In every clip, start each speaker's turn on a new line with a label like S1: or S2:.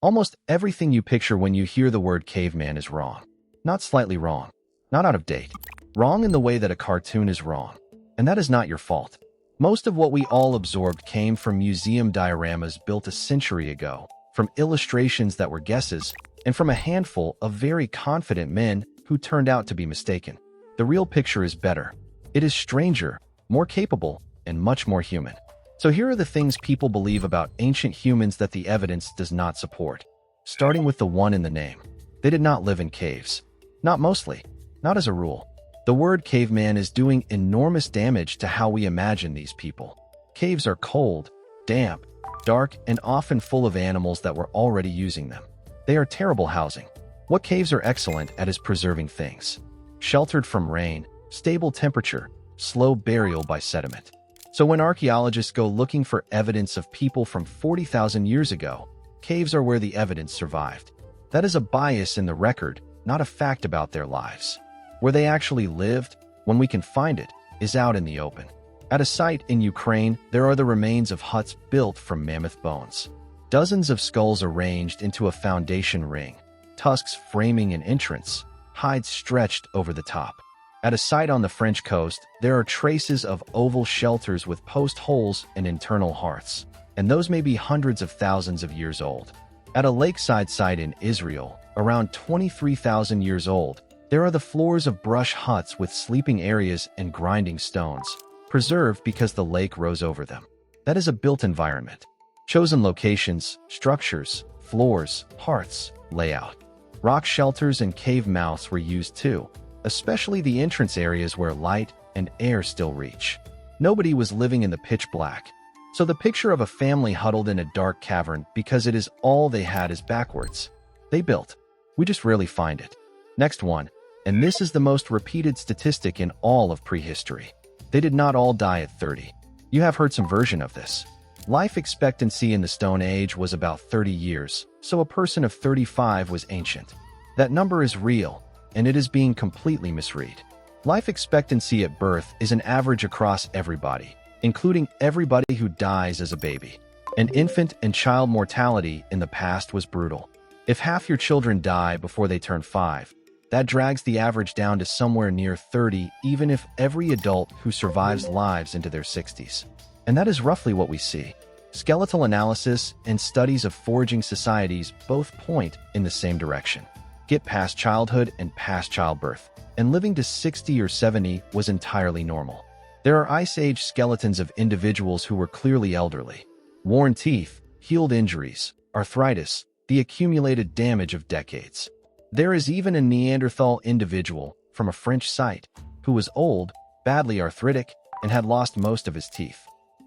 S1: Almost everything you picture when you hear the word caveman is wrong. Not slightly wrong. Not out of date. Wrong in the way that a cartoon is wrong. And that is not your fault. Most of what we all absorbed came from museum dioramas built a century ago, from illustrations that were guesses, and from a handful of very confident men who turned out to be mistaken. The real picture is better. It is stranger, more capable, and much more human. So here are the things people believe about ancient humans that the evidence does not support. Starting with the one in the name. They did not live in caves. Not mostly. Not as a rule. The word caveman is doing enormous damage to how we imagine these people. Caves are cold, damp, dark, and often full of animals that were already using them. They are terrible housing. What caves are excellent at is preserving things. Sheltered from rain, stable temperature, slow burial by sediment. So when archaeologists go looking for evidence of people from 40,000 years ago, caves are where the evidence survived. That is a bias in the record, not a fact about their lives. Where they actually lived, when we can find it, is out in the open. At a site in Ukraine, there are the remains of huts built from mammoth bones. Dozens of skulls arranged into a foundation ring, tusks framing an entrance, hides stretched over the top. At a site on the French coast, there are traces of oval shelters with post holes and internal hearths, and those may be hundreds of thousands of years old. At a lakeside site in Israel, around 23,000 years old, there are the floors of brush huts with sleeping areas and grinding stones, preserved because the lake rose over them. That is a built environment. Chosen locations, structures, floors, hearths, layout. Rock shelters and cave mouths were used too, especially the entrance areas where light and air still reach. Nobody was living in the pitch black. So the picture of a family huddled in a dark cavern because it is all they had is backwards. They built. We just rarely find it. Next one, and this is the most repeated statistic in all of prehistory. They did not all die at 30. You have heard some version of this. Life expectancy in the Stone Age was about 30 years, so a person of 35 was ancient. That number is real, and it is being completely misread. Life expectancy at birth is an average across everybody, including everybody who dies as a baby. And infant and child mortality in the past was brutal. If half your children die before they turn 5, that drags the average down to somewhere near 30, even if every adult who survives lives into their 60s. And that is roughly what we see. Skeletal analysis and studies of foraging societies both point in the same direction. Get past childhood and past childbirth, and living to 60 or 70 was entirely normal. There are Ice Age skeletons of individuals who were clearly elderly. Worn teeth, healed injuries, arthritis, the accumulated damage of decades. There is even a Neanderthal individual from a French site who was old, badly arthritic, and had lost most of his teeth.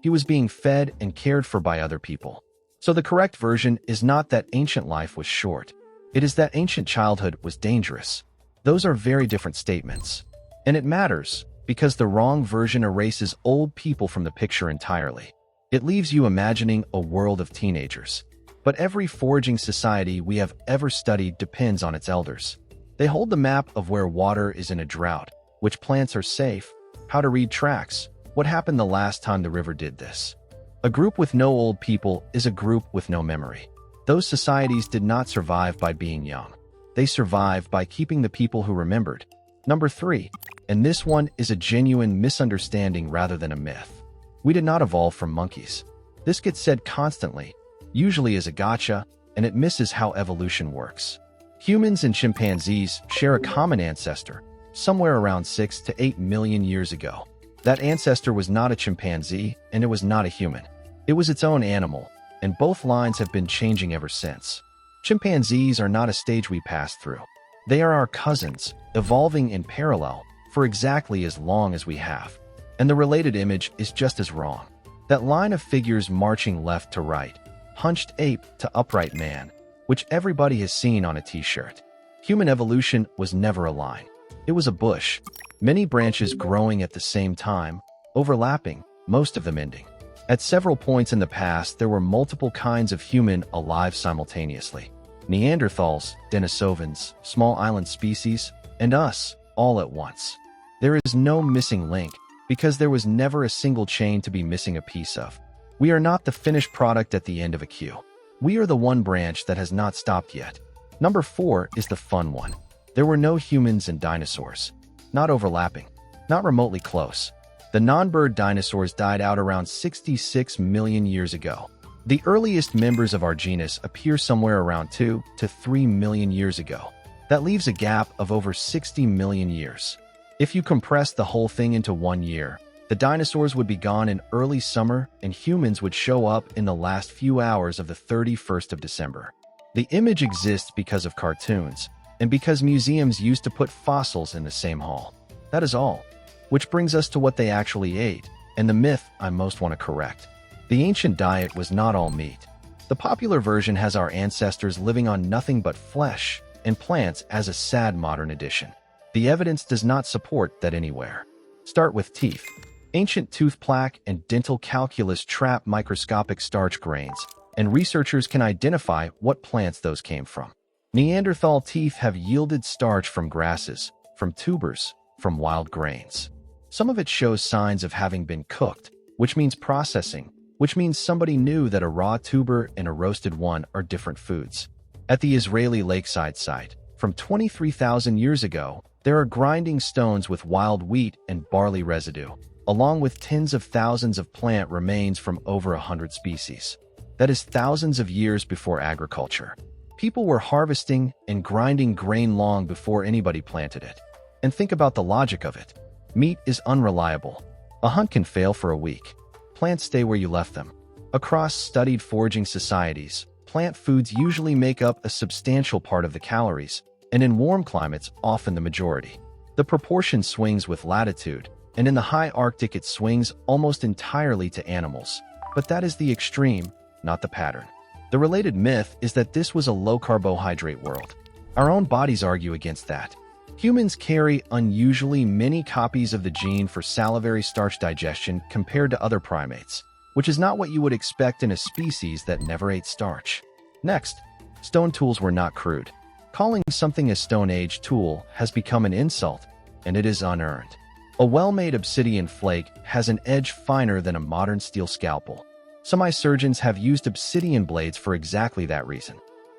S1: He was being fed and cared for by other people. So the correct version is not that ancient life was short. It is that ancient childhood was dangerous. Those are very different statements. And it matters, because the wrong version erases old people from the picture entirely. It leaves you imagining a world of teenagers. But every foraging society we have ever studied depends on its elders. They hold the map of where water is in a drought, which plants are safe, how to read tracks, what happened the last time the river did this. A group with no old people is a group with no memory. Those societies did not survive by being young. They survived by keeping the people who remembered. Number 3, and this one is a genuine misunderstanding rather than a myth. We did not evolve from monkeys. This gets said constantly, usually as a gotcha, and it misses how evolution works. Humans and chimpanzees share a common ancestor, somewhere around 6 to 8 million years ago. That ancestor was not a chimpanzee, and it was not a human. It was its own animal, and both lines have been changing ever since. Chimpanzees are not a stage we pass through. They are our cousins, evolving in parallel for exactly as long as we have. And the related image is just as wrong. That line of figures marching left to right, hunched ape to upright man, which everybody has seen on a t-shirt. Human evolution was never a line. It was a bush. Many branches growing at the same time, overlapping, most of them ending. At several points in the past, there were multiple kinds of human alive simultaneously. Neanderthals, Denisovans, small island species, and us, all at once. There is no missing link, because there was never a single chain to be missing a piece of. We are not the finished product at the end of a queue. We are the one branch that has not stopped yet. Number 4 is the fun one. There were no humans and dinosaurs. Not overlapping. Not remotely close. The non-bird dinosaurs died out around 66 million years ago. The earliest members of our genus appear somewhere around 2 to 3 million years ago. That leaves a gap of over 60 million years. If you compress the whole thing into 1 year, the dinosaurs would be gone in early summer and humans would show up in the last few hours of the 31st of December. The image exists because of cartoons and because museums used to put fossils in the same hall. That is all. Which brings us to what they actually ate, and the myth I most want to correct. The ancient diet was not all meat. The popular version has our ancestors living on nothing but flesh and plants as a sad modern addition. The evidence does not support that anywhere. Start with teeth. Ancient tooth plaque and dental calculus trap microscopic starch grains, and researchers can identify what plants those came from. Neanderthal teeth have yielded starch from grasses, from tubers, from wild grains. Some of it shows signs of having been cooked, which means processing, which means somebody knew that a raw tuber and a roasted one are different foods. At the Israeli lakeside site, from 23,000 years ago, there are grinding stones with wild wheat and barley residue, along with tens of thousands of plant remains from over 100 species. That is thousands of years before agriculture. People were harvesting and grinding grain long before anybody planted it. And think about the logic of it. Meat is unreliable. A hunt can fail for a week. Plants stay where you left them. Across studied foraging societies, plant foods usually make up a substantial part of the calories, and in warm climates, often the majority. The proportion swings with latitude, and in the high Arctic it swings almost entirely to animals. But that is the extreme, not the pattern. The related myth is that this was a low-carbohydrate world. Our own bodies argue against that. Humans carry unusually many copies of the gene for salivary starch digestion compared to other primates, which is not what you would expect in a species that never ate starch. Next, stone tools were not crude. Calling something a Stone Age tool has become an insult, and it is unearned. A well-made obsidian flake has an edge finer than a modern steel scalpel. Some eye surgeons have used obsidian blades for exactly that reason.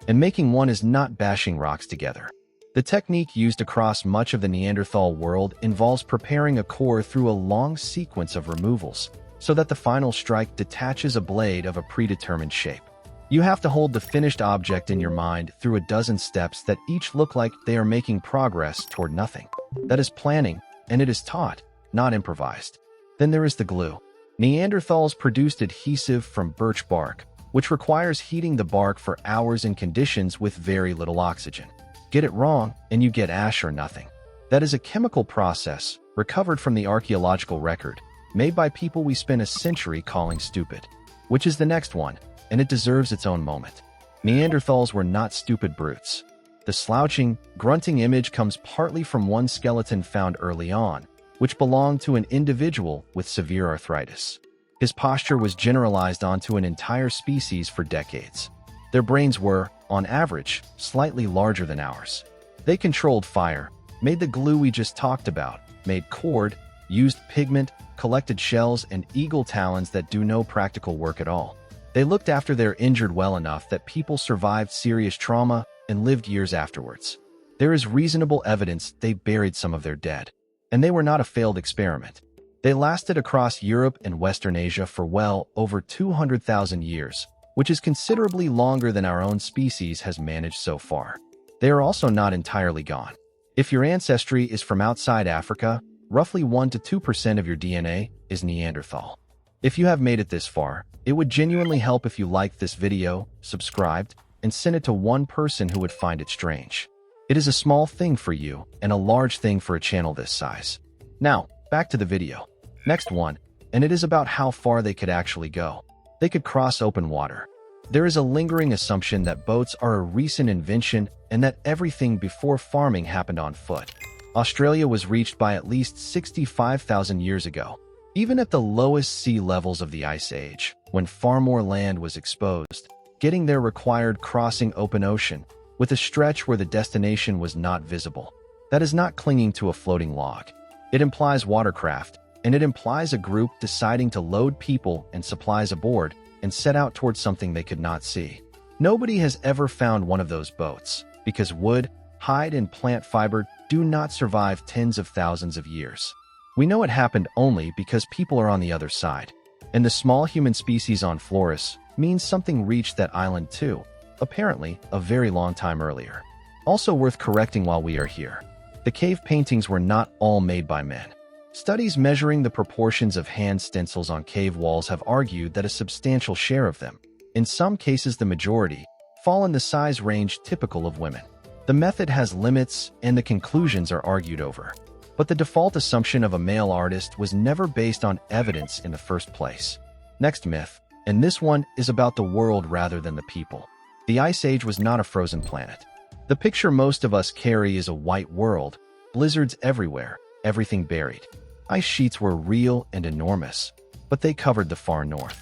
S1: And making one is not bashing rocks together. The technique used across much of the Neanderthal world involves preparing a core through a long sequence of removals, so that the final strike detaches a blade of a predetermined shape. You have to hold the finished object in your mind through a dozen steps that each look like they are making progress toward nothing. That is planning, and it is taught, not improvised. Then there is the glue. Neanderthals produced adhesive from birch bark, which requires heating the bark for hours in conditions with very little oxygen. Get it wrong, and you get ash or nothing. That is a chemical process, recovered from the archaeological record, made by people we spent a century calling stupid. Which is the next one, and it deserves its own moment. Neanderthals were not stupid brutes. The slouching, grunting image comes partly from one skeleton found early on, which belonged to an individual with severe arthritis. His posture was generalized onto an entire species for decades. Their brains were, on average, slightly larger than ours. They controlled fire, made the glue we just talked about, made cord, used pigment, collected shells, and eagle talons that do no practical work at all. They looked after their injured well enough that people survived serious trauma and lived years afterwards. There is reasonable evidence they buried some of their dead. And they were not a failed experiment. They lasted across Europe and Western Asia for well over 200,000 years, which is considerably longer than our own species has managed so far. They are also not entirely gone. If your ancestry is from outside Africa, roughly 1 to 2% of your DNA is Neanderthal. If you have made it this far, it would genuinely help if you liked this video, subscribed, and sent it to one person who would find it strange. It is a small thing for you and a large thing for a channel this size. Now, back to the video. Next one, and it is about how far they could actually go. They could cross open water. There is a lingering assumption that boats are a recent invention and that everything before farming happened on foot. Australia was reached by at least 65,000 years ago. Even at the lowest sea levels of the Ice Age, when far more land was exposed, getting there required crossing open ocean, with a stretch where the destination was not visible. That is not clinging to a floating log. It implies watercraft, and it implies a group deciding to load people and supplies aboard and set out towards something they could not see. Nobody has ever found one of those boats, because wood, hide, and plant fiber do not survive tens of thousands of years. We know it happened only because people are on the other side. And the small human species on Flores means something reached that island too, apparently a very long time earlier. Also worth correcting while we are here, the cave paintings were not all made by men. Studies measuring the proportions of hand stencils on cave walls have argued that a substantial share of them, in some cases the majority, fall in the size range typical of women. The method has limits and the conclusions are argued over. But the default assumption of a male artist was never based on evidence in the first place. Next myth, and this one is about the world rather than the people. The Ice Age was not a frozen planet. The picture most of us carry is a white world, blizzards everywhere, everything buried. Ice sheets were real and enormous, but they covered the far north.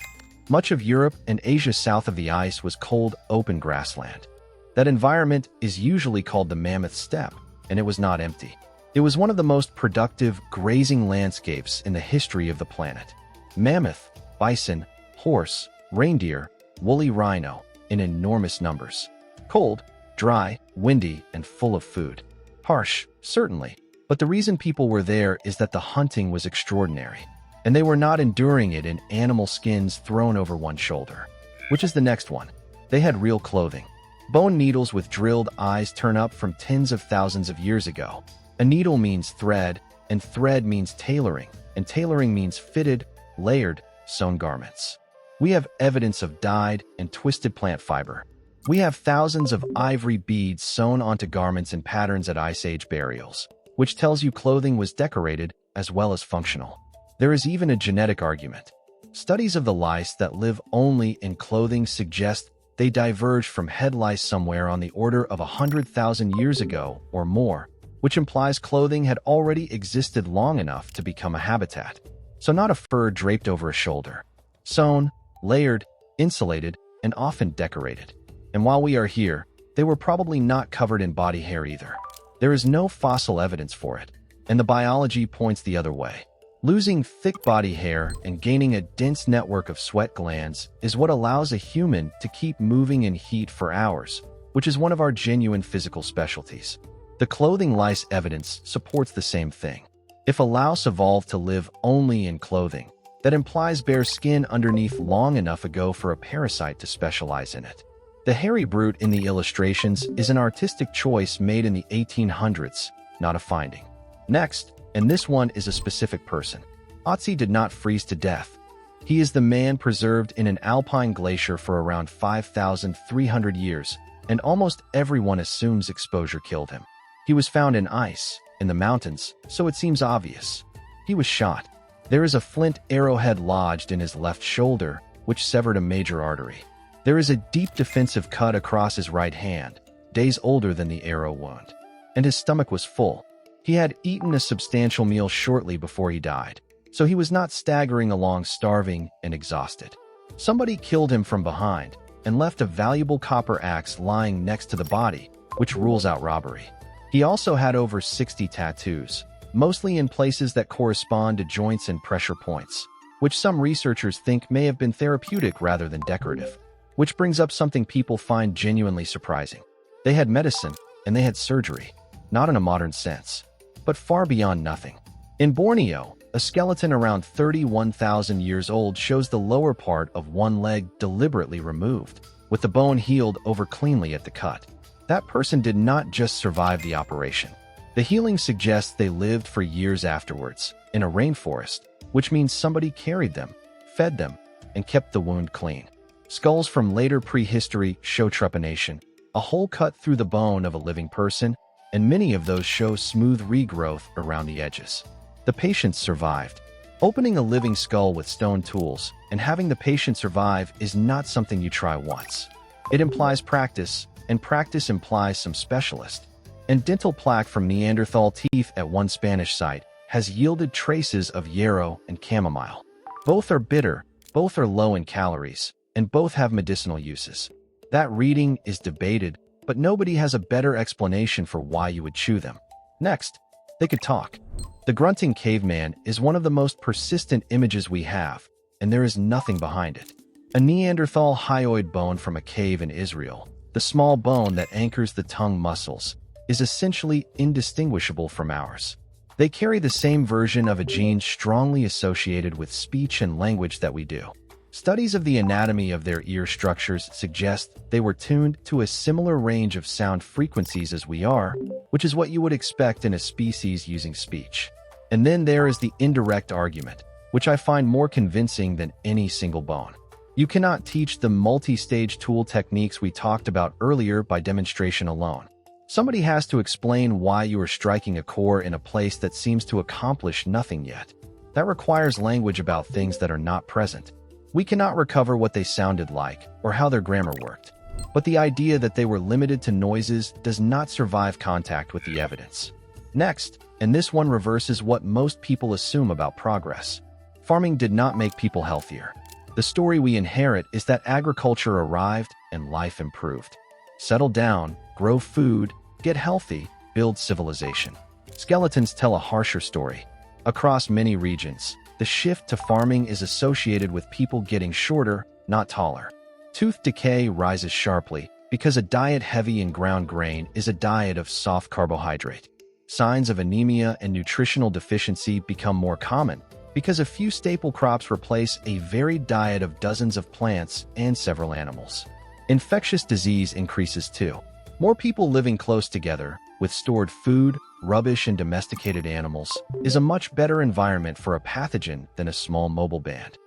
S1: Much of Europe and Asia south of the ice was cold, open grassland. That environment is usually called the Mammoth Steppe, and it was not empty. It was one of the most productive grazing landscapes in the history of the planet. Mammoth, bison, horse, reindeer, woolly rhino, in enormous numbers. Cold, dry, windy, and full of food. Harsh, certainly, but the reason people were there is that the hunting was extraordinary, and they were not enduring it in animal skins thrown over one shoulder. Which is the next one. They had real clothing. Bone needles with drilled eyes turn up from tens of thousands of years ago. A needle means thread, and thread means tailoring, and tailoring means fitted, layered, sewn garments. We have evidence of dyed and twisted plant fiber. We have thousands of ivory beads sewn onto garments and patterns at Ice Age burials, which tells you clothing was decorated as well as functional. There is even a genetic argument. Studies of the lice that live only in clothing suggest they diverged from head lice somewhere on the order of 100,000 years ago or more, which implies clothing had already existed long enough to become a habitat. So not a fur draped over a shoulder. Sewn, layered, insulated, and often decorated. And while we are here, they were probably not covered in body hair either. There is no fossil evidence for it, and the biology points the other way. Losing thick body hair and gaining a dense network of sweat glands is what allows a human to keep moving in heat for hours, which is one of our genuine physical specialties. The clothing lice evidence supports the same thing. If a louse evolved to live only in clothing, that implies bare skin underneath long enough ago for a parasite to specialize in it. The hairy brute in the illustrations is an artistic choice made in the 1800s, not a finding. Next, and this one is a specific person. Otzi did not freeze to death. He is the man preserved in an alpine glacier for around 5,300 years, and almost everyone assumes exposure killed him. He was found in ice, in the mountains, so it seems obvious. He was shot. There is a flint arrowhead lodged in his left shoulder, which severed a major artery. There is a deep defensive cut across his right hand, days older than the arrow wound. And his stomach was full. He had eaten a substantial meal shortly before he died, so he was not staggering along starving and exhausted. Somebody killed him from behind and left a valuable copper axe lying next to the body, which rules out robbery. He also had over 60 tattoos, mostly in places that correspond to joints and pressure points, which some researchers think may have been therapeutic rather than decorative. Which brings up something people find genuinely surprising. They had medicine, and they had surgery, not in a modern sense, but far beyond nothing. In Borneo, a skeleton around 31,000 years old shows the lower part of one leg deliberately removed, with the bone healed over cleanly at the cut. That person did not just survive the operation. The healing suggests they lived for years afterwards, in a rainforest, which means somebody carried them, fed them, and kept the wound clean. Skulls from later prehistory show trepanation, a hole cut through the bone of a living person, and many of those show smooth regrowth around the edges. The patient survived. Opening a living skull with stone tools and having the patient survive is not something you try once. It implies practice, and practice implies some specialist. And dental plaque from Neanderthal teeth at one Spanish site has yielded traces of yarrow and chamomile. Both are bitter, both are low in calories, and both have medicinal uses. That reading is debated, but nobody has a better explanation for why you would chew them. Next, they could talk. The grunting caveman is one of the most persistent images we have, and there is nothing behind it. A Neanderthal hyoid bone from a cave in Israel, the small bone that anchors the tongue muscles, is essentially indistinguishable from ours. They carry the same version of a gene strongly associated with speech and language that we do. Studies of the anatomy of their ear structures suggest they were tuned to a similar range of sound frequencies as we are, which is what you would expect in a species using speech. And then there is the indirect argument, which I find more convincing than any single bone. You cannot teach the multi-stage tool techniques we talked about earlier by demonstration alone. Somebody has to explain why you are striking a core in a place that seems to accomplish nothing yet. That requires language about things that are not present. We cannot recover what they sounded like or how their grammar worked. But the idea that they were limited to noises does not survive contact with the evidence. Next, and this one reverses what most people assume about progress. Farming did not make people healthier. The story we inherit is that agriculture arrived and life improved. Settle down, grow food, get healthy, build civilization. Skeletons tell a harsher story. Across many regions, the shift to farming is associated with people getting shorter, not taller. Tooth decay rises sharply because a diet heavy in ground grain is a diet of soft carbohydrate. Signs of anemia and nutritional deficiency become more common because a few staple crops replace a varied diet of dozens of plants and several animals. Infectious disease increases too. More people living close together, with stored food, rubbish, and domesticated animals, is a much better environment for a pathogen than a small mobile band.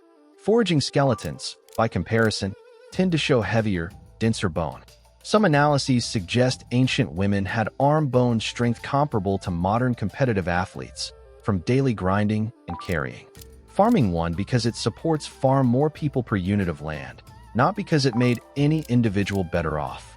S1: Foraging skeletons, by comparison, tend to show heavier, denser bone. Some analyses suggest ancient women had arm bone strength comparable to modern competitive athletes, from daily grinding and carrying. Farming won because it supports far more people per unit of land, not because it made any individual better off.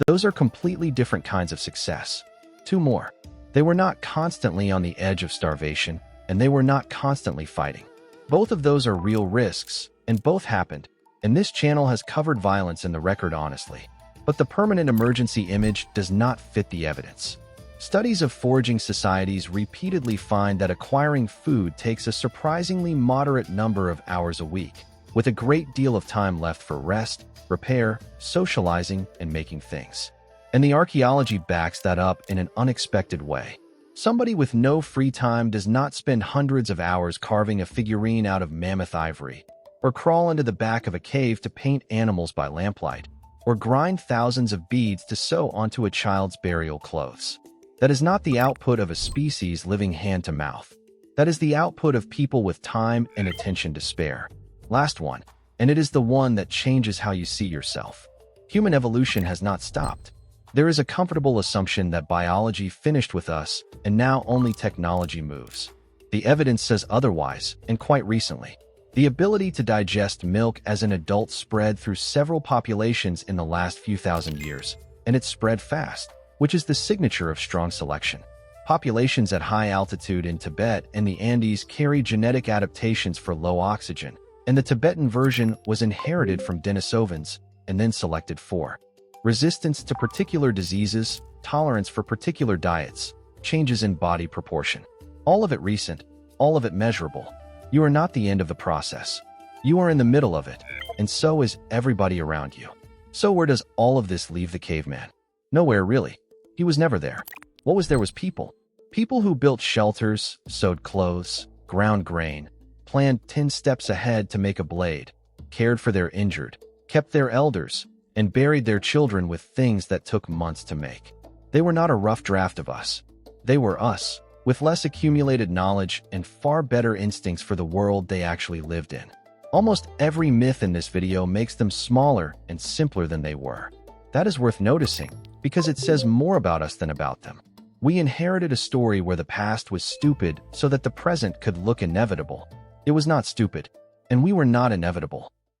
S1: Those are completely different kinds of success. Two more. They were not constantly on the edge of starvation, and they were not constantly fighting. Both of those are real risks, and both happened, and this channel has covered violence in the record honestly. But the permanent emergency image does not fit the evidence. Studies of foraging societies repeatedly find that acquiring food takes a surprisingly moderate number of hours a week, with a great deal of time left for rest, repair, socializing, and making things. And the archaeology backs that up in an unexpected way. Somebody with no free time does not spend hundreds of hours carving a figurine out of mammoth ivory, or crawl into the back of a cave to paint animals by lamplight, or grind thousands of beads to sew onto a child's burial clothes. That is not the output of a species living hand to mouth. That is the output of people with time and attention to spare. Last one, and it is the one that changes how you see yourself. Human evolution has not stopped. There is a comfortable assumption that biology finished with us, and now only technology moves. The evidence says otherwise, and quite recently. The ability to digest milk as an adult spread through several populations in the last few thousand years, and it spread fast, which is the signature of strong selection. Populations at high altitude in Tibet and the Andes carry genetic adaptations for low oxygen, and the Tibetan version was inherited from Denisovans and then selected for resistance to particular diseases, tolerance for particular diets, changes in body proportion. All of it recent, all of it measurable. You are not the end of the process. You are in the middle of it, and so is everybody around you. So where does all of this leave the caveman? Nowhere really. He was never there. What was there was people. People who built shelters, sewed clothes, ground grain, planned 10 steps ahead to make a blade, cared for their injured, kept their elders, and buried their children with things that took months to make. They were not a rough draft of us. They were us, with less accumulated knowledge and far better instincts for the world they actually lived in. Almost every myth in this video makes them smaller and simpler than they were. That is worth noticing, because it says more about us than about them. We inherited a story where the past was stupid so that the present could look inevitable. It was not stupid, and we were not inevitable.